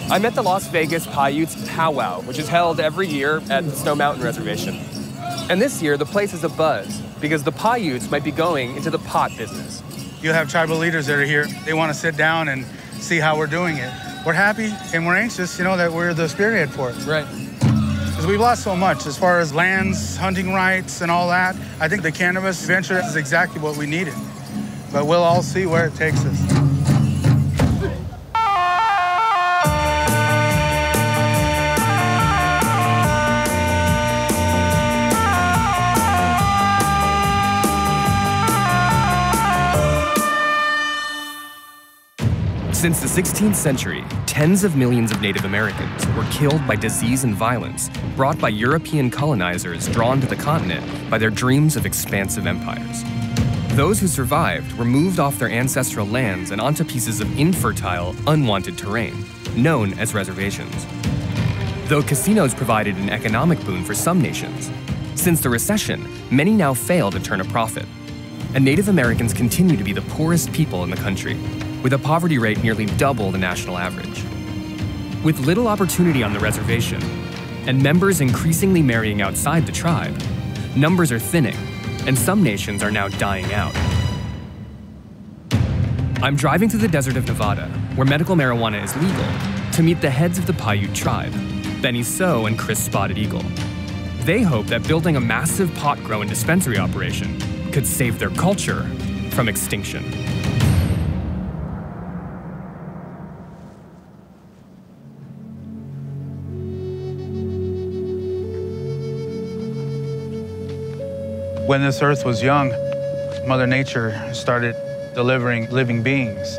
I'm at the Las Vegas Paiute's powwow, which is held every year at the Snow Mountain Reservation. And this year, the place is abuzz because the Paiutes might be going into the pot business. You have tribal leaders that are here. They want to sit down and see how we're doing it. We're happy and we're anxious, that we're the spearhead for it. Right. Because we've lost so much as far as lands, hunting rights, and all that. I think the cannabis venture is exactly what we needed. But we'll all see where it takes us. Since the 16th century, tens of millions of Native Americans were killed by disease and violence brought by European colonizers drawn to the continent by their dreams of expansive empires. Those who survived were moved off their ancestral lands and onto pieces of infertile, unwanted terrain, known as reservations. Though casinos provided an economic boon for some nations, since the recession, many now fail to turn a profit. And Native Americans continue to be the poorest people in the country, with a poverty rate nearly double the national average. With little opportunity on the reservation, and members increasingly marrying outside the tribe, numbers are thinning, and some nations are now dying out. I'm driving through the desert of Nevada, where medical marijuana is legal, to meet the heads of the Paiute tribe, Benny So and Chris Spotted Eagle. They hope that building a massive pot grow and dispensary operation could save their culture from extinction. When this earth was young, Mother Nature started delivering living beings.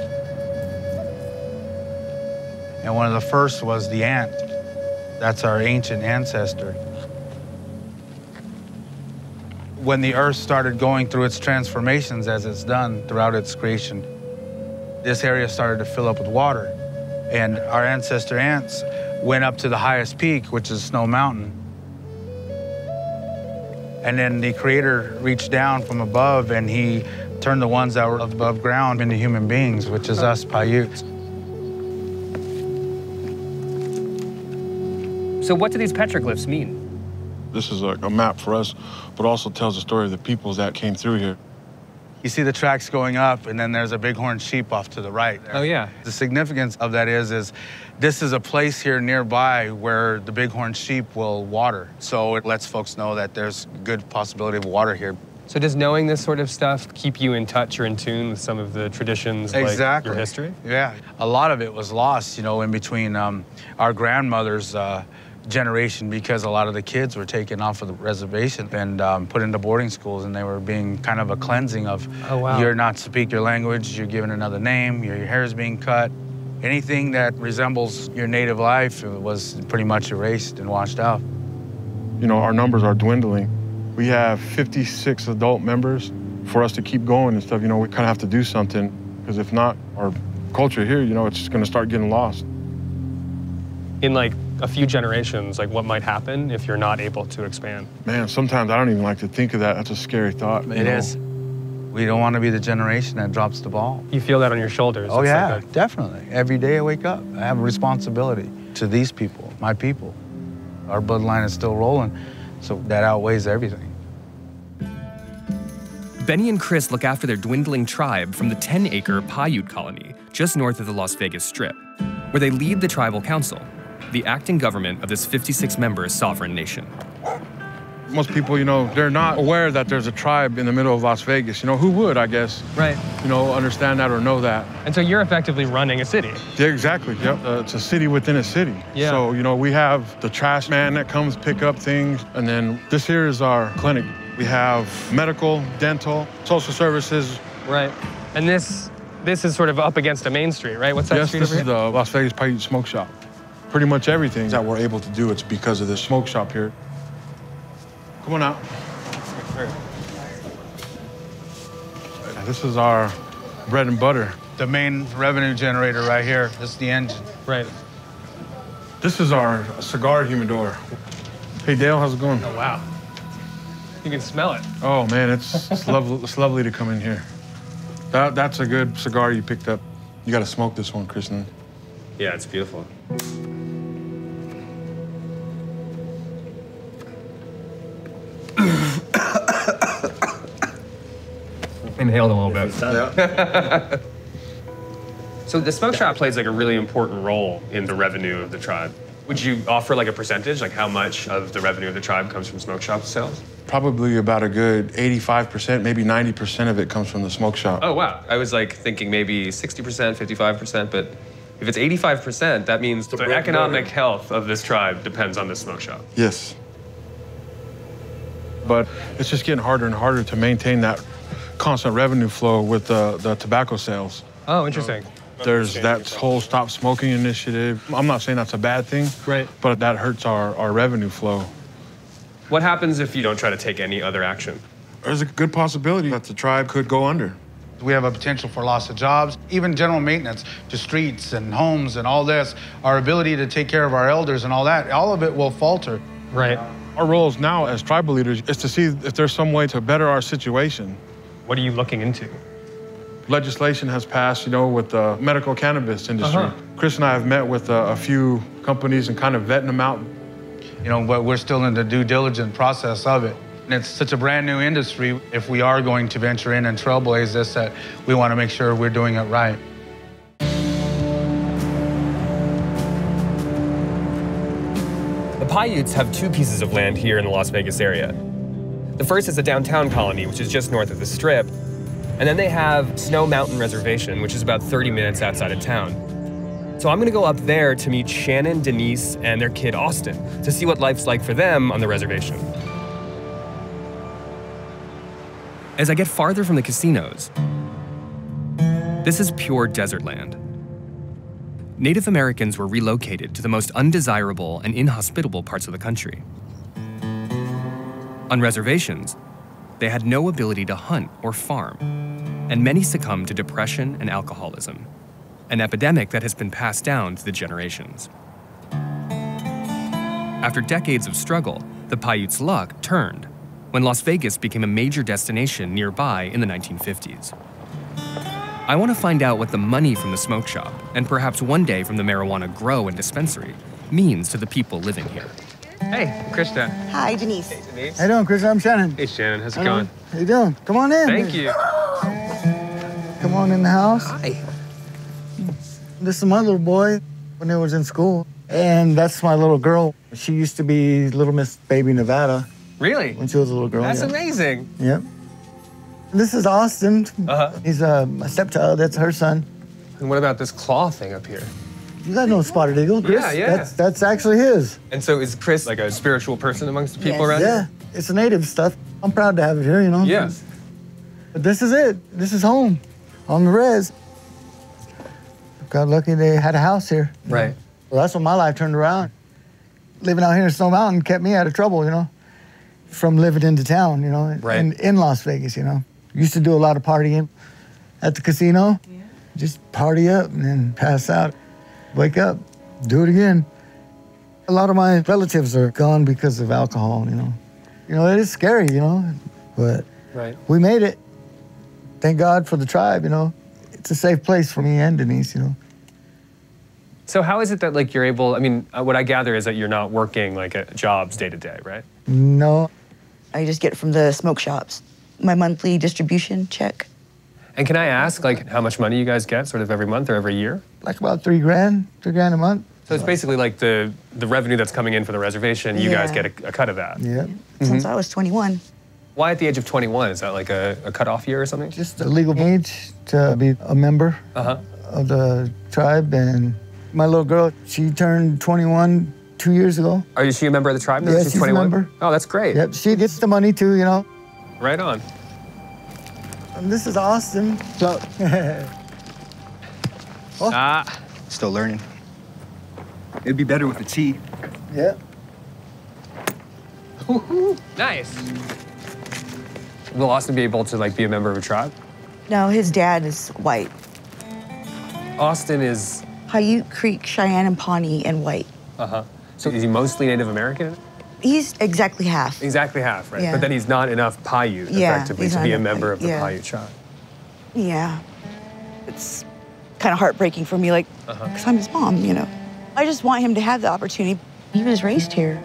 And one of the first was the ant. That's our ancient ancestor. When the earth started going through its transformations as it's done throughout its creation, this area started to fill up with water. And our ancestor ants went up to the highest peak, which is Snow Mountain. And then the Creator reached down from above and he turned the ones that were above ground into human beings, which is us Paiutes. So what do these petroglyphs mean? This is like a map for us, but also tells the story of the peoples that came through here. You see the tracks going up, and then there's a bighorn sheep off to the right. Oh, yeah. The significance of that is this is a place here nearby where the bighorn sheep will water. So it lets folks know that there's good possibility of water here. So does knowing this sort of stuff keep you in touch or in tune with some of the traditions, exactly. Like your history? Yeah. A lot of it was lost, in between our grandmother's generation, because a lot of the kids were taken off of the reservation and put into boarding schools, and they were being kind of a cleansing of, oh, wow. You're not to speak your language, you're given another name, your hair is being cut. Anything that resembles your native life was pretty much erased and washed out. Our numbers are dwindling. We have 56 adult members. For us to keep going and stuff, we kind of have to do something, because if not, our culture here, it's just going to start getting lost. In a few generations, what might happen if you're not able to expand? Man, sometimes I don't even like to think of that. That's a scary thought. It is. We don't want to be the generation that drops the ball. You feel that on your shoulders? Oh, yeah, definitely. Every day I wake up, I have a responsibility to these people, my people. Our bloodline is still rolling, so that outweighs everything. Benny and Chris look after their dwindling tribe from the 10-acre Paiute colony just north of the Las Vegas Strip, where they lead the tribal council, the acting government of this 56-member sovereign nation. Most people, they're not aware that there's a tribe in the middle of Las Vegas. Who would, I guess? Right. Understand that or know that. And so you're effectively running a city. Yeah, exactly. Yep. It's a city within a city. Yeah. So, we have the trash man that comes pick up things. And then this here is our clinic. We have medical, dental, social services. Right. And this is sort of up against a main street, right? What's that street over here? Yes, this is the Las Vegas Paiute Smoke Shop. Pretty much everything that we're able to do, it's because of this smoke shop here. Come on out. This is our bread and butter. The main revenue generator right here. This is the engine. Right. This is our cigar humidor. Hey, Dale, how's it going? Oh, wow. You can smell it. Oh, man, it's lovely. It's lovely to come in here. That's a good cigar you picked up. You got to smoke this one, Kristen. Yeah, it's beautiful. Inhaled a little bit. Yeah. So the smoke shop plays like a really important role in the revenue of the tribe. Would you offer like a percentage, like how much of the revenue of the tribe comes from smoke shop sales? Probably about a good 85%, maybe 90% of it comes from the smoke shop. Oh, wow. I was like thinking maybe 60%, 55%, but if it's 85%, that means the economic health of this tribe depends on the smoke shop. Yes. But it's just getting harder and harder to maintain that constant revenue flow with the tobacco sales. Oh, interesting. There's that whole stop smoking initiative. I'm not saying that's a bad thing, right? But that hurts our revenue flow. What happens if you don't try to take any other action? There's a good possibility that the tribe could go under. We have a potential for loss of jobs, even general maintenance to streets and homes and all this. Our ability to take care of our elders and all that, all of it will falter. Right. Our roles now as tribal leaders is to see if there's some way to better our situation. What are you looking into? Legislation has passed, you know, with the medical cannabis industry. Chris and I have met with a few companies and kind of vetting them out. You know, but we're still in the due diligence process of it. And it's such a brand new industry. If we are going to venture in and trailblaze this, that we want to make sure we're doing it right. The Paiutes have two pieces of land here in the Las Vegas area. The first is the downtown colony, which is just north of the Strip. And then they have Snow Mountain Reservation, which is about 30 minutes outside of town. So I'm gonna go up there to meet Shannon, Denise, and their kid Austin to see what life's like for them on the reservation. As I get farther from the casinos, this is pure desert land. Native Americans were relocated to the most undesirable and inhospitable parts of the country. On reservations, they had no ability to hunt or farm, and many succumbed to depression and alcoholism, an epidemic that has been passed down to the generations. After decades of struggle, the Paiutes' luck turned when Las Vegas became a major destination nearby in the 1950s. I want to find out what the money from the smoke shop, and perhaps one day from the marijuana grow and dispensary, means to the people living here. Hey, Krista. Hi, Denise. Hey, Denise. How you doing, Chris? I'm Shannon. Hey, Shannon. How's it going? How you doing? Come on in. Thank you. Come on in the house. Hi. This is my little boy when they was in school. And that's my little girl. She used to be Little Miss Baby Nevada. Really? When she was a little girl. That's yeah. amazing. Yep. This is Austin. He's my stepchild. That's her son. And what about this claw thing up here? You got no spotted eagle, Chris? Yeah. That's actually his. And so is Chris like a spiritual person amongst the people around Yeah, here? it's native stuff. I'm proud to have it here, you know? Yeah. But this is it. This is home on the res. Got lucky they had a house here. Right. Well, that's when my life turned around. Living out here in Snow Mountain kept me out of trouble, you know, from living into town, you know, right. in Las Vegas, you know. Used to do a lot of partying at the casino. Yeah. Just party up and then pass out. Wake up, do it again. A lot of my relatives are gone because of alcohol, you know. You know, it is scary, you know, but we made it. Thank God for the tribe, you know. It's a safe place for me and Denise, you know. So how is it that like you're able, I mean, what I gather is that you're not working like at jobs day to day, right? No. I just get it from the smoke shops. My monthly distribution check. And can I ask like how much money you guys get sort of every month or every year? Like about $3 grand a month. So it's basically like the revenue that's coming in for the reservation, you guys get a cut of that. Yeah. Since I was 21. Why at the age of 21? Is that like a cutoff year or something? Just the legal age to be a member of the tribe. And my little girl, she turned 21 2 years ago. Are she a member of the tribe now? Yeah, she's 21? A member. Oh, that's great. Yep, she gets the money too, you know. Right on. And this is Austin. So, Still learning. It'd be better with a T. yeah. Nice. Will Austin be able to like be a member of a tribe? No, his dad is white. Austin is... Paiute, Creek, Cheyenne, and Pawnee, and white. So is he mostly Native American? He's exactly half. Exactly half, right? Yeah. But then he's not enough Paiute, Yeah, effectively, he's to not be a enough member of the Paiute, yeah. Paiute tribe. Yeah. It's kind of heartbreaking for me, like, because I'm his mom, you know. I just want him to have the opportunity. He was raised here.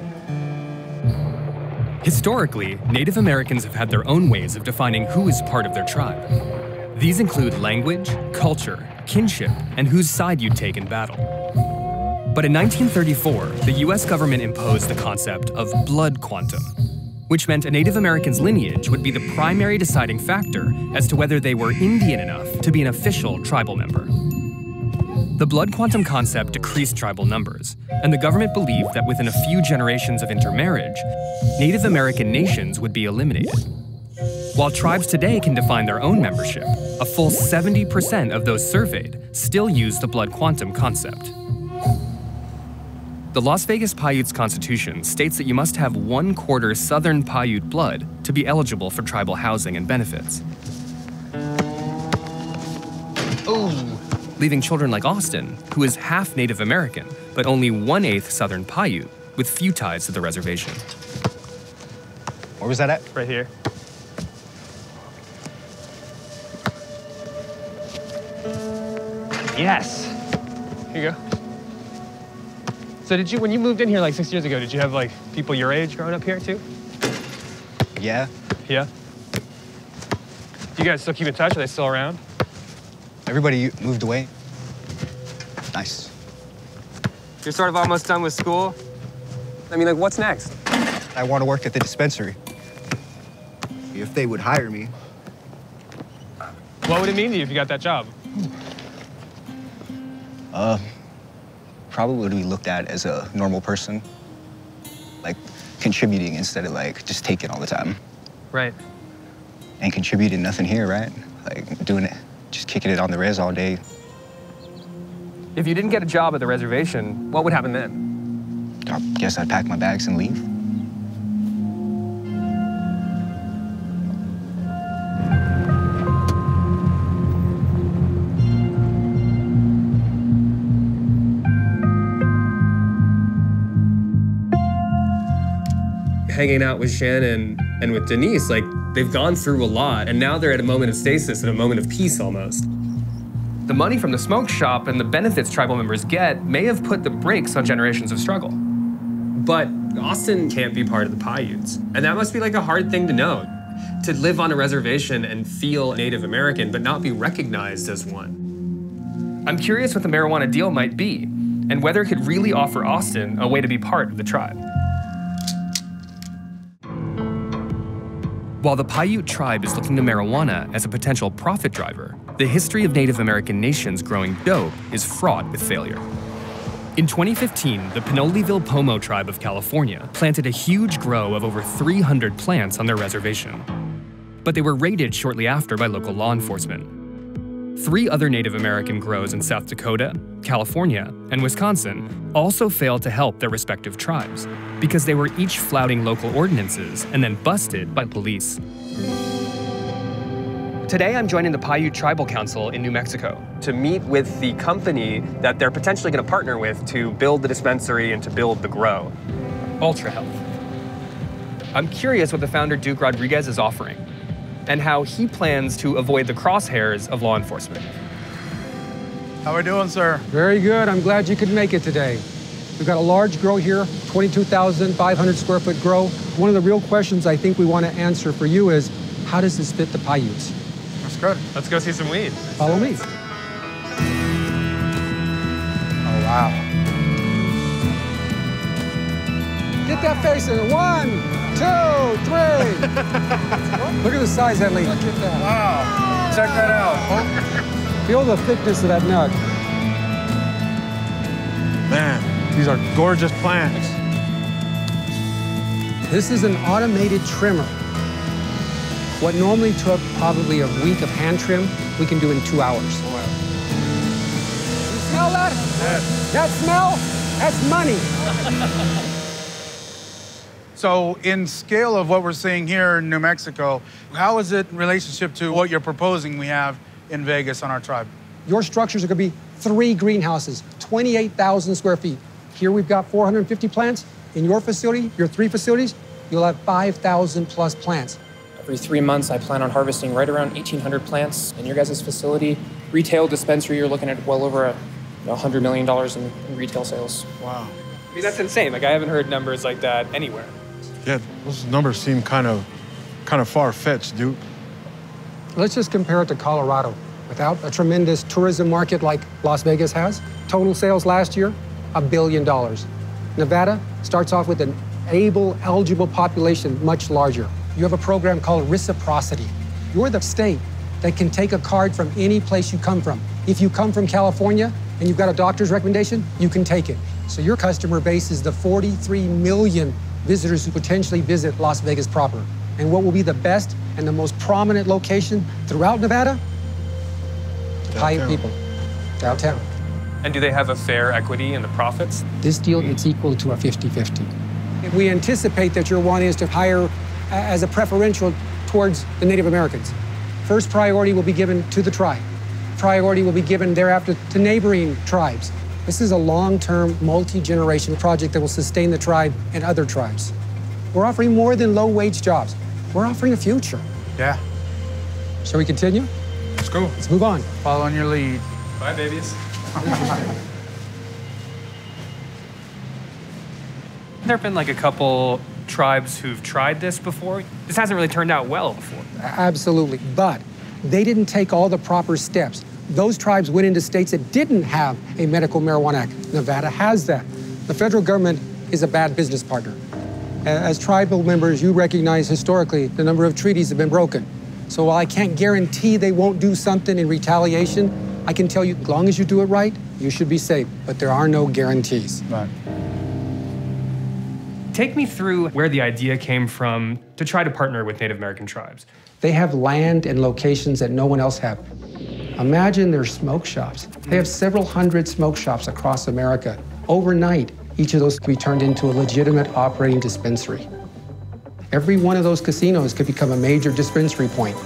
Historically, Native Americans have had their own ways of defining who is part of their tribe. These include language, culture, kinship, and whose side you'd take in battle. But in 1934, the US government imposed the concept of blood quantum, which meant a Native American's lineage would be the primary deciding factor as to whether they were Indian enough to be an official tribal member. The blood quantum concept decreased tribal numbers, and the government believed that within a few generations of intermarriage, Native American nations would be eliminated. While tribes today can define their own membership, a full 70% of those surveyed still use the blood quantum concept. The Las Vegas Paiute's constitution states that you must have 1/4 Southern Paiute blood to be eligible for tribal housing and benefits. Leaving children like Austin, who is half Native American, but only 1/8 Southern Paiute, with few ties to the reservation. Where was that at? Right here. Yes. Here you go. So did you, when you moved in here like 6 years ago, did you have like people your age growing up here too? Yeah. Yeah? You guys still keep in touch? Are they still around? Everybody moved away. Nice. You're sort of almost done with school? I mean, like, what's next? I want to work at the dispensary. If they would hire me. What would it mean to you if you got that job? Probably would be looked at as a normal person. Like, contributing instead of, like, just taking all the time. Right. And contributing nothing here, right? Like, doing it, just kicking it on the res all day. If you didn't get a job at the reservation, what would happen then? I guess I'd pack my bags and leave. Hanging out with Shannon and with Denise, like, they've gone through a lot, and now they're at a moment of stasis and a moment of peace almost. The money from the smoke shop and the benefits tribal members get may have put the brakes on generations of struggle. But Austin can't be part of the Paiutes. And that must be like a hard thing to know, to live on a reservation and feel Native American, but not be recognized as one. I'm curious what the marijuana deal might be, and whether it could really offer Austin a way to be part of the tribe. While the Paiute tribe is looking to marijuana as a potential profit driver, the history of Native American nations growing dope is fraught with failure. In 2015, the Pinoleville Pomo tribe of California planted a huge grow of over 300 plants on their reservation. But they were raided shortly after by local law enforcement. 3 other Native American grows in South Dakota, California, and Wisconsin also failed to help their respective tribes because they were each flouting local ordinances and then busted by police. Today, I'm joining the Paiute Tribal Council in New Mexico to meet with the company that they're potentially going to partner with to build the dispensary and to build the grow, Ultra Health. I'm curious what the founder, Duke Rodriguez, is offering and how he plans to avoid the crosshairs of law enforcement. How we doing, sir? Very good. I'm glad you could make it today. We've got a large grow here, 22,500 square foot grow. One of the real questions I think we want to answer for you is, how does this fit the Paiutes? That's good. Let's go see some weed. Follow me. Oh, wow. Get that face in. 1, 2, 3. Look at the size of that leaf. Look at that. Wow. Check that out. Oh. Feel the thickness of that nut. Man, these are gorgeous plants. This is an automated trimmer. What normally took probably a week of hand trim, we can do in 2 hours. Wow. You smell that? Yes. That smell? That's money. So in scale of what we're seeing here in New Mexico, how is it in relationship to what you're proposing we have in Vegas on our tribe? Your structures are going to be 3 greenhouses, 28,000 square feet. Here we've got 450 plants. In your facility, your 3 facilities, you'll have 5,000 plus plants. Every 3 months, I plan on harvesting right around 1,800 plants in your guys' facility. Retail dispensary, you're looking at well over $100 million in retail sales. Wow. I mean, that's insane. Like, I haven't heard numbers like that anywhere. Yeah, those numbers seem kind of far-fetched, Duke. Let's just compare it to Colorado. Without a tremendous tourism market like Las Vegas has, total sales last year, $1 billion. Nevada starts off with an able, eligible population much larger. You have a program called reciprocity. You're the state that can take a card from any place you come from. If you come from California and you've got a doctor's recommendation, you can take it. So your customer base is the 43 million visitors who potentially visit Las Vegas proper. And what will be the best and the most prominent location throughout Nevada? The Paiute people, downtown. And do they have a fair equity in the profits? This deal, it's equal to a 50-50. We anticipate that your one is to hire as a preferential towards the Native Americans. First priority will be given to the tribe. Priority will be given thereafter to neighboring tribes. This is a long-term, multi-generation project that will sustain the tribe and other tribes. We're offering more than low-wage jobs. We're offering a future. Yeah. Shall we continue? Let's go. Let's move on. Following your lead. Bye, babies. There have been like a couple tribes who've tried this before. This hasn't really turned out well before. Absolutely, but they didn't take all the proper steps. Those tribes went into states that didn't have a medical marijuana act. Nevada has that. The federal government is a bad business partner. As tribal members, you recognize historically the number of treaties have been broken. So while I can't guarantee they won't do something in retaliation, I can tell you, as long as you do it right, you should be safe. But there are no guarantees. Right. Take me through where the idea came from to try to partner with Native American tribes. They have land and locations that no one else have. Imagine their smoke shops. They have several hundred smoke shops across America. Overnight, each of those could be turned into a legitimate operating dispensary. Every one of those casinos could become a major dispensary point.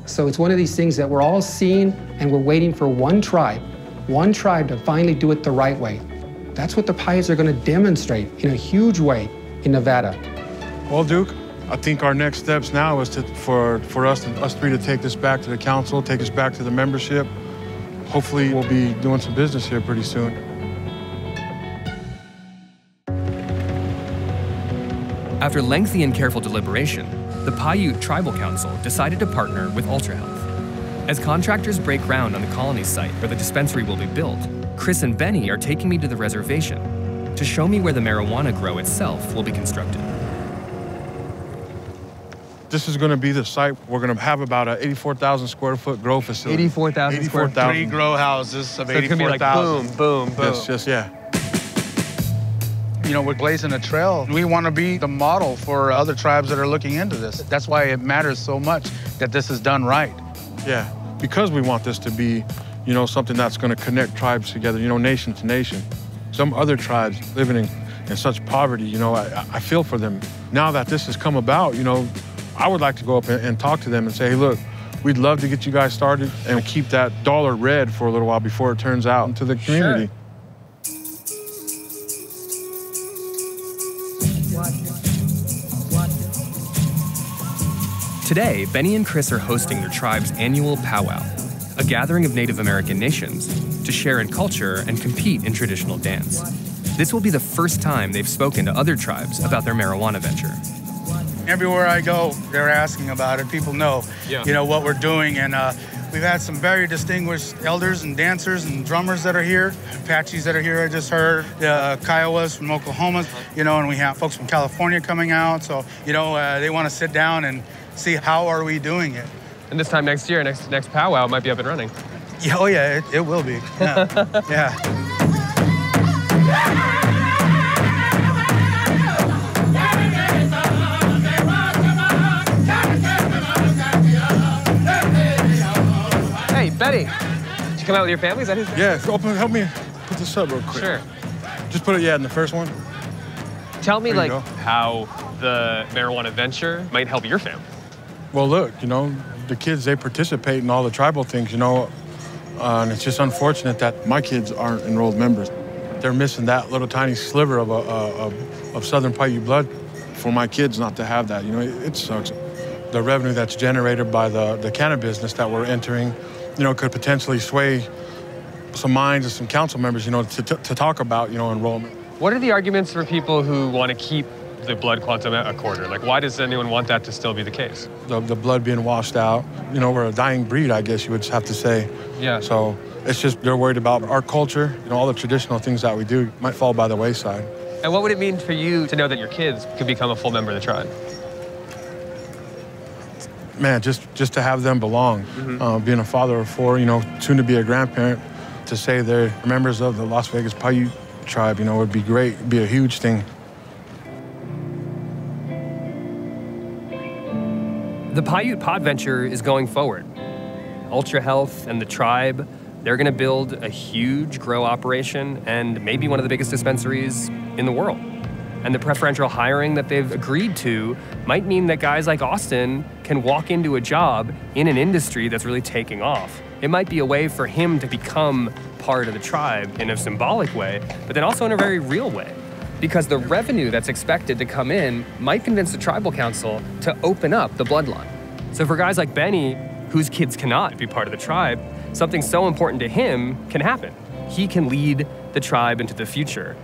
So it's one of these things that we're all seeing, and we're waiting for one tribe to finally do it the right way. That's what the Paiutes are going to demonstrate in a huge way in Nevada. Well, Duke, I think our next steps now is for us three to take this back to the council, take us back to the membership. Hopefully, we'll be doing some business here pretty soon. After lengthy and careful deliberation, the Paiute Tribal Council decided to partner with UltraHealth. As contractors break ground on the colony site where the dispensary will be built, Chris and Benny are taking me to the reservation to show me where the marijuana grow itself will be constructed. This is going to be the site. We're going to have about a 84,000 square foot grow facility. 84,000 square feet. 3 grow houses of 84,000. So it's going to be like boom, boom, boom. Yes, yeah. You know, we're blazing a trail. We want to be the model for other tribes that are looking into this. That's why it matters so much that this is done right. Yeah, because we want this to be, you know, something that's going to connect tribes together, you know, nation to nation. Some other tribes living in such poverty, you know, I feel for them. Now that this has come about, you know, I would like to go up and talk to them and say, hey, look, we'd love to get you guys started and keep that dollar red for a little while before it turns out into the community. Sure. Today, Benny and Chris are hosting their tribe's annual powwow, a gathering of Native American nations to share in culture and compete in traditional dance. This will be the first time they've spoken to other tribes about their marijuana venture. Everywhere I go, they're asking about it. People know, you know, what we're doing. And we've had some very distinguished elders and dancers and drummers that are here. Apaches that are here, I just heard. Kiowas from Oklahoma, you know, and we have folks from California coming out. So, you know, they want to sit down and see how are we doing it. And this time next year, next powwow might be up and running. Yeah, oh yeah, it will be. Yeah. Yeah. Hey, Betty, did you come out with your family? Is that his family? Yeah, help me put this up real quick. Sure. Just put it, in the first one. Tell me, like, go. how the marijuana venture might help your family. Well, look, you know, the kids, they participate in all the tribal things, you know, and it's just unfortunate that my kids aren't enrolled members. They're missing that little tiny sliver of Southern Paiute blood for my kids not to have that. You know, it sucks. The revenue that's generated by the cannabis business that we're entering, could potentially sway some minds of some council members, to talk about, enrollment. What are the arguments for people who want to keep the blood quantum at a quarter? Like, why does anyone want that to still be the case? The blood being washed out. We're a dying breed, I guess you would have to say. Yeah. So it's just they're worried about our culture, all the traditional things that we do might fall by the wayside. And what would it mean for you to know that your kids could become a full member of the tribe? Man, just to have them belong. Being a father of 4, soon to be a grandparent, to say they're members of the Las Vegas Paiute tribe, would be great, it'd be a huge thing. The Paiute Pod Venture is going forward. Ultra Health and the tribe, they're going to build a huge grow operation and maybe one of the biggest dispensaries in the world. And the preferential hiring that they've agreed to might mean that guys like Austin can walk into a job in an industry that's really taking off. It might be a way for him to become part of the tribe in a symbolic way, but then also in a very real way. Because the revenue that's expected to come in might convince the tribal council to open up the bloodline. So for guys like Benny, whose kids cannot be part of the tribe, something so important to him can happen. He can lead the tribe into the future.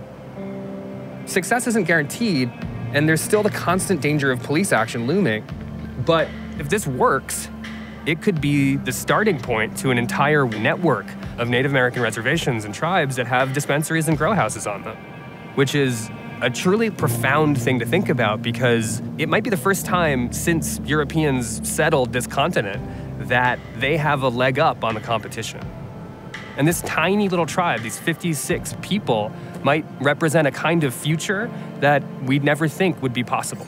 Success isn't guaranteed, and there's still the constant danger of police action looming. But if this works, it could be the starting point to an entire network of Native American reservations and tribes that have dispensaries and grow houses on them, which is a truly profound thing to think about because it might be the first time since Europeans settled this continent that they have a leg up on the competition. And this tiny little tribe, these 56 people, might represent a kind of future that we'd never think would be possible.